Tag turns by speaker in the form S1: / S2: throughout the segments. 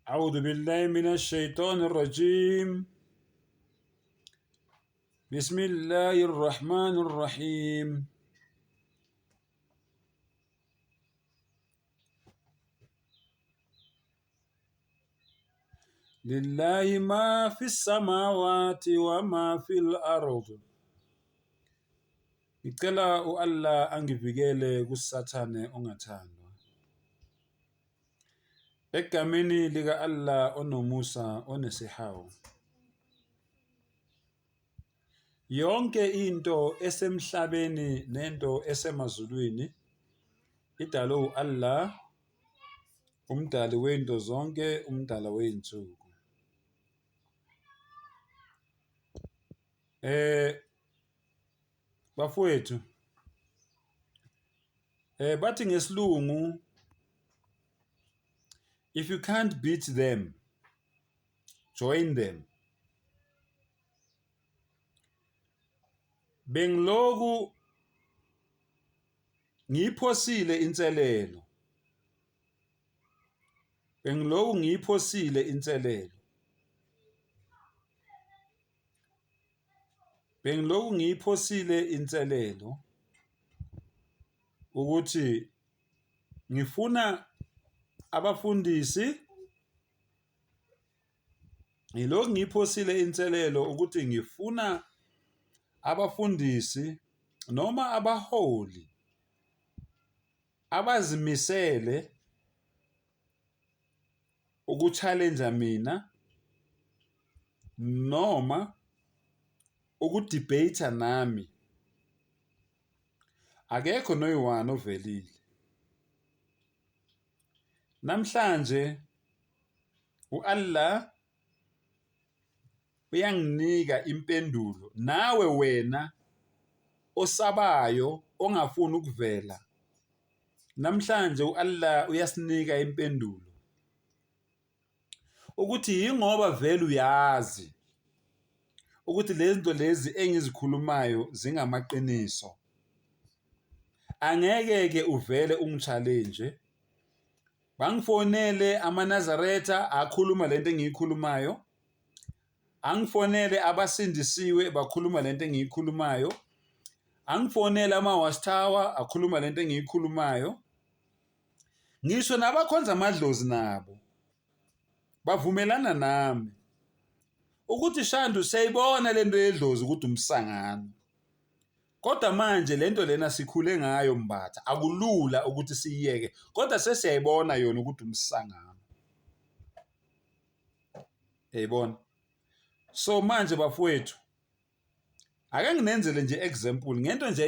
S1: أعوذ بالله من الشيطان الرجيم. بسم الله الرحمن الرحيم. لله ما في السماوات وما في الأرض. Ngicela u-Allah angivikele kusathane ongathandwa. Egameni lika Allah onomusa onesihawu. Yonke into esemhlabeni nento esemazulwini idalwe u-Allah, umdali wento zonke, umdala wey'nsuku. Bafowethu, bathi ngesilungu, if you can't beat them, join them. Bengiloku ngiyiphosile inselelo. Bengiloku ngiyiphosile inselelo. Bengiloku ngiyiphosile inselelo ukuthi ngifuna abafundisi, ngilokhu ngiyiphosile inselelo ukuthi ngifuna abafundisi noma abaholi abazimisele ukuchallenge mina noma ukudebate nami. Akekho noyiwani ovelile. Namhlanje u-Allah uyanginika impendulo. Nawe wena osabayo ongafuni ukuvela, namhlanje u-Allah uyasinika impendulo ukuthi yingoba vele uyazi ukuthi lezinto lezi engizikhulumayo zingamaqiniso, angeke-ke uvele ungichallenge. Bangifonele amaNazaretha akhuluma lento engiyikhulumayo, angifonele abasindisiwe bakhuluma lento engiyikhulumayo, angifonele ama-watchtower akhuluma lento engiyikhulumayo. Ngisho nabakhonza amadlozi nabo bavumelana nami ukuthi Shandu siyayibona lento yedlozi ukuthi umsangano, kodwa manje lento lena sikhule ngayo Mbatha, akulula ukuthi siyiyeke, kodwa sesiyayibona yona ukuthi umsangano. Yayibona? So manje bafowethu, ake nginenzele nje example ngento nje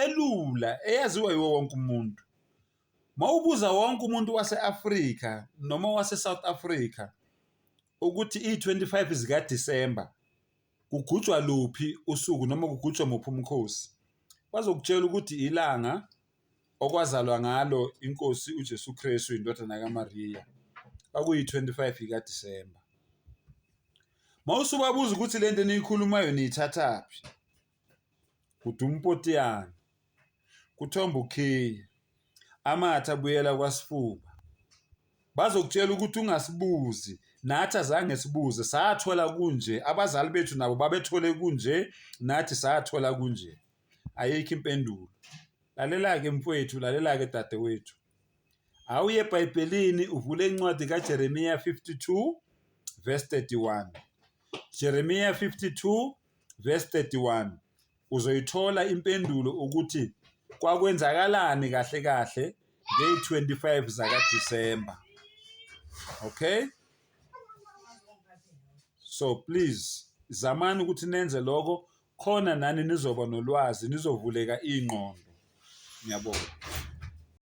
S1: elula eyaziwa yiwo wonke umuntu. Mawubuza wonke umuntu wase-Afrika noma wase-South Africa ukuthi i-25 zika December kugujwa luphi usuku noma kugujwa muphi umkhosi, bazokutshela ukuthi ilanga okwazalwa ngalo inkosi uJesu Kristu indodana kaMariya, kwakuyi-25 ika December. Mawusubabuza ukuthi lento eniyikhulumayo niyithathaphi, kuDumpotiyana, kuThomba ukhiye, amatha abuyela kwaSifuba, bazokutshela ukuthi ungasibuzi, nathi azange sibuze, sathola kunje, abazali bethu nabo babethole kunje, nathi sathola kunje. Ayikho impendulo. Lalela-ke mfowethu, lalela-ke dadewethu. Awuye eBhayibhelini uvule incwadi kaJeremiya 52 verse 31. Jeremiya 52 verse 31. Uzoyithola impendulo ukuthi kwakwenzakalani kahle kahle nge-25 zaka December. Okay? So please, zamani ukuthi nenze lokho khona nani nizoba nolwazi, nizovuleka ingqondo. Ngiyabonga.